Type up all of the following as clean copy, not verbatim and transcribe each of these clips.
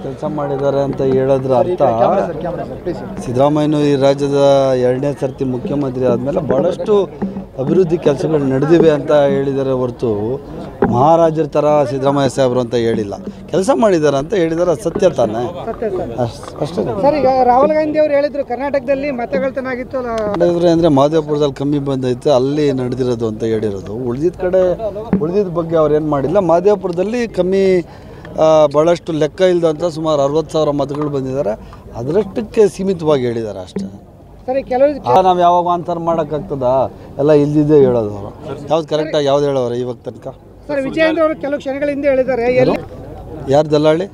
ಕೆಲಸ ಮಾಡಿದ್ದಾರೆ ಅಂತ ಹೇಳೋದ್ರ ಅರ್ಥ ಸಿದ್ದರಾಮಯ್ಯನವರು ಈ ರಾಜ್ಯದ ಎರಡನೇ ಸರ್ತಿ ಮುಖ್ಯಮಂತ್ರಿ ಆದಮೇಲೆ ಭಾಳಷ್ಟು ಅಭಿವೃದ್ಧಿ ಕೆಲಸಗಳು ನಡೆದಿವೆ ಅಂತ ಹೇಳಿದ್ದಾರೆ ಹೊರತು ಮಹಾರಾಜರ ಥರ ಸಿದ್ದರಾಮಯ್ಯ ಸಾಹೇಬರು ಅಂತ ಹೇಳಿಲ್ಲ. ಕೆಲಸ ಮಾಡಿದ್ದಾರೆ ಅಂತ ಹೇಳಿದ್ದಾರೆ, ಸತ್ಯ ತಾನೆ, ಅಷ್ಟೇ. ಸರ್, ಈಗ ರಾಹುಲ್ ಗಾಂಧಿ ಅವರು ಹೇಳಿದ್ರು ಕರ್ನಾಟಕದಲ್ಲಿ ಮತಗಳ್ತನ ಆಗಿತ್ತು ಅಂದರೆ ಮಹದೇವಪುರದಲ್ಲಿ ಕಮ್ಮಿ ಬಂದೈತೆ, ಅಲ್ಲಿ ನಡೆದಿರೋದು ಅಂತ ಹೇಳಿರೋದು. ಉಳಿದಿದ್ದ ಬಗ್ಗೆ ಅವ್ರು ಏನು ಮಾಡಿಲ್ಲ. ಮಹದೇವಪುರದಲ್ಲಿ ಕಮ್ಮಿ ಭಾಳಷ್ಟು ಲೆಕ್ಕ ಇಲ್ಲದಂತ ಸುಮಾರು 60,000 ಮತಗಳು ಬಂದಿದ್ದಾರೆ, ಅದರಷ್ಟಕ್ಕೆ ಸೀಮಿತವಾಗಿ ಹೇಳಿದ್ದಾರೆ ಅಷ್ಟೇ. ಸರಿ, ಕೆಲವು ನಾವು ಯಾವಾಗ ಆನ್ಸರ್ ಮಾಡೋಕ್ಕಾಗ್ತದ? ಎಲ್ಲ ಇಲ್ದಿದ್ದೇ ಹೇಳೋದು ಅವರು. ಯಾವ್ದು ಕರೆಕ್ಟಾಗಿ ಯಾವ್ದು ಹೇಳೋರು ಇವಾಗ ತನಕ? ಸರ್, ವಿಜಯೇಂದ್ರ ಅವರು ಕೆಲವು ಕ್ಷಣಗಳ ಹಿಂದೆ ಹೇಳಿದ್ದಾರೆ, ಯಾರು ದಲ್ಲಾಳಿ?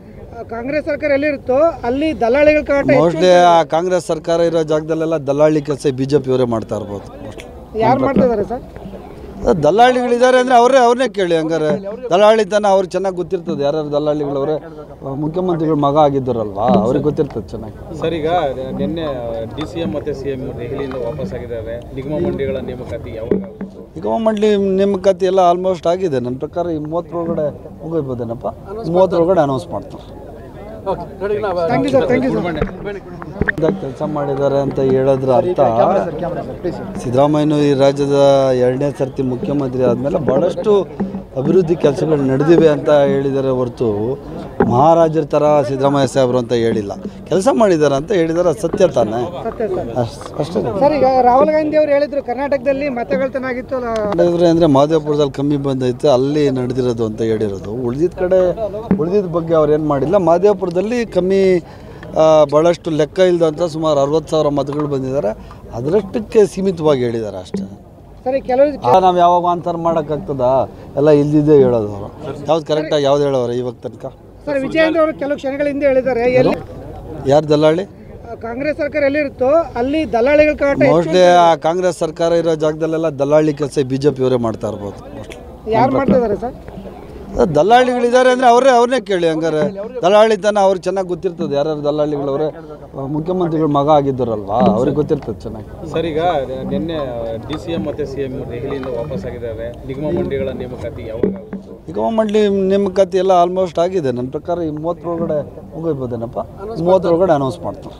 ಕಾಂಗ್ರೆಸ್ ಸರ್ಕಾರ ಎಲ್ಲಿರುತ್ತೋ ಅಲ್ಲಿ ದಲ್ಲಾಳಿಗಳ ಕಾಟ. ಮೋಸ್ಟ್ಲಿ ಆ ಕಾಂಗ್ರೆಸ್ ಸರ್ಕಾರ ಇರೋ ಜಾಗದಲ್ಲೆಲ್ಲ ದಲ್ಲಾಳಿ ಕೆಲಸ BJP ಅವರೇ ಮಾಡ್ತಾ ಇರ್ಬೋದು. ಯಾರು ಮಾಡ್ತಾ ಇದ್ದಾರೆ ಸರ್? ದಲ್ಲಾಳಿಗಳಿದ್ದಾರೆ ಅಂದರೆ ಅವ್ರನ್ನೇ ಕೇಳಿ. ಹಂಗಾರೆ ದಲ್ಲಾಳಿ ತನ ಅವ್ರಿಗೆ ಚೆನ್ನಾಗಿ ಗೊತ್ತಿರ್ತದೆ. ಯಾರ್ಯಾರು ದಲ್ಲಾಳಿಗಳವ್ರೆ ಮುಖ್ಯಮಂತ್ರಿಗಳ ಮಗ ಆಗಿದ್ದಾರಲ್ವಾ, ಅವ್ರಿಗೆ ಗೊತ್ತಿರ್ತದೆ ಚೆನ್ನಾಗಿ. ಸರ್, ಈಗ ನಿನ್ನೆ DCM ಮತ್ತು CM ದೆಹಲಿಯಿಂದ ವಾಪಸ್ ಆಗಿದ್ದಾರೆ. ನಿಗಮ ಮಂಡಳಿಗಳ ನೇಮಕಾತಿ ಯಾವಾಗ? ನಿಗಮ ಮಂಡಳಿ ನೇಮಕಾತಿ ಎಲ್ಲ ಆಲ್ಮೋಸ್ಟ್ ಆಗಿದೆ. ನನ್ನ ಪ್ರಕಾರ ಈ 30 ಒಳಗಡೆ ಮುಗಿಬೋದೇನಪ್ಪ, 30 ಒಳಗಡೆ ಅನೌನ್ಸ್ ಮಾಡ್ತಾರೆ. ಕೆಲಸ ಮಾಡಿದ್ದಾರೆ ಅಂತ ಹೇಳೋದ್ರ ಅರ್ಥ ಸಿದ್ದರಾಮಯ್ಯನವರು ಈ ರಾಜ್ಯದ ಎರಡನೇ ಸರ್ತಿ ಮುಖ್ಯಮಂತ್ರಿ ಆದಮೇಲೆ ಭಾಳಷ್ಟು ಅಭಿವೃದ್ಧಿ ಕೆಲಸಗಳು ನಡೆದಿವೆ ಅಂತ ಹೇಳಿದ್ದಾರೆ ಹೊರತು ಮಹಾರಾಜರ ಥರ ಸಿದ್ದರಾಮಯ್ಯ ಸಾಹೇಬರು ಅಂತ ಹೇಳಿಲ್ಲ. ಕೆಲಸ ಮಾಡಿದ್ದಾರೆ ಅಂತ ಹೇಳಿದ್ದಾರೆ, ಸತ್ಯ ತಾನೆ, ಅಷ್ಟೇ. ಸರ್, ಈಗ ರಾಹುಲ್ ಗಾಂಧಿ ಅವರು ಹೇಳಿದ್ರು ಕರ್ನಾಟಕದಲ್ಲಿ ಮತಗಳ್ತನ ಆಗಿತ್ತು ಅಂದರೆ ಮಹದೇವಪುರದಲ್ಲಿ ಕಮ್ಮಿ ಬಂದೈತೆ, ಅಲ್ಲಿ ನಡೆದಿರೋದು ಅಂತ ಹೇಳಿರೋದು. ಉಳಿದಿದ್ದ ಬಗ್ಗೆ ಅವ್ರು ಏನು ಮಾಡಿಲ್ಲ. ಮಹದೇವಪುರದಲ್ಲಿ ಕಮ್ಮಿ ಭಾಳಷ್ಟು ಲೆಕ್ಕ ಇಲ್ಲದಂತ ಸುಮಾರು 60,000 ಮತಗಳು ಬಂದಿದ್ದಾರೆ, ಅದರಷ್ಟಕ್ಕೆ ಸೀಮಿತವಾಗಿ ಹೇಳಿದ್ದಾರೆ ಅಷ್ಟೇ. ಸರಿ, ಕೆಲವು ನಾವು ಯಾವಾಗ ಆನ್ಸರ್ ಮಾಡೋಕ್ಕಾಗ್ತದ? ಎಲ್ಲ ಇಲ್ದಿದ್ದೇ ಹೇಳೋದು ಅವರು. ಯಾವ್ದು ಕರೆಕ್ಟಾಗಿ ಯಾವ್ದು ಹೇಳೋರು ಇವಾಗ ತನಕ? ಸರ್, ವಿಜಯೇಂದ್ರ ಅವರು ಕೆಲವು ಕ್ಷಣಗಳ ಹಿಂದೆ ಹೇಳಿದ್ದಾರೆ, ಯಾರು ದಲ್ಲಾಳಿ? ಕಾಂಗ್ರೆಸ್ ಸರ್ಕಾರ ಎಲ್ಲಿರುತ್ತೋ ಅಲ್ಲಿ ದಲ್ಲಾಳಿಗಳ ಕಾಟ. ಮೋಸ್ಟ್ಲಿ ಆ ಕಾಂಗ್ರೆಸ್ ಸರ್ಕಾರ ಇರೋ ಜಾಗದಲ್ಲೆಲ್ಲ ದಲ್ಲಾಳಿ ಕೆಲಸ BJP ಅವರೇ ಮಾಡ್ತಾ ಇರ್ಬೋದು. ಯಾರು ಮಾಡ್ತಾ ಇದ್ದಾರೆ ಸರ್? ದಲ್ಲಾಳಿಗಳಿದ್ದಾರೆ ಅಂದರೆ ಅವ್ರನ್ನೇ ಕೇಳಿ. ಹಂಗಾರೆ ದಲ್ಲಾಳಿ ತನ ಅವ್ರಿಗೆ ಚೆನ್ನಾಗಿ ಗೊತ್ತಿರ್ತದೆ. ಯಾರ್ಯಾರು ದಲ್ಲಾಳಿಗಳವ್ರೆ ಮುಖ್ಯಮಂತ್ರಿಗಳ ಮಗ ಆಗಿದ್ದಾರಲ್ವಾ, ಅವ್ರಿಗೆ ಗೊತ್ತಿರ್ತದೆ ಚೆನ್ನಾಗಿ. ಸರ್, ಈಗ ನಿನ್ನೆ DCM ಮತ್ತು CM ದೆಹಲಿಯಿಂದ ವಾಪಸ್ ಆಗಿದ್ದಾರೆ. ನಿಗಮ ಮಂಡಳಿಗಳ ನೇಮಕಾತಿ ಯಾವಾಗ? ನಿಗಮ ಮಂಡಳಿ ನೇಮಕಾತಿ ಎಲ್ಲ ಆಲ್ಮೋಸ್ಟ್ ಆಗಿದೆ. ನನ್ನ ಪ್ರಕಾರ ಈ 30 ಒಳಗಡೆ ಮುಗಿಬೋದೇನಪ್ಪ, 30 ಒಳಗಡೆ ಅನೌನ್ಸ್ ಮಾಡ್ತಾರೆ.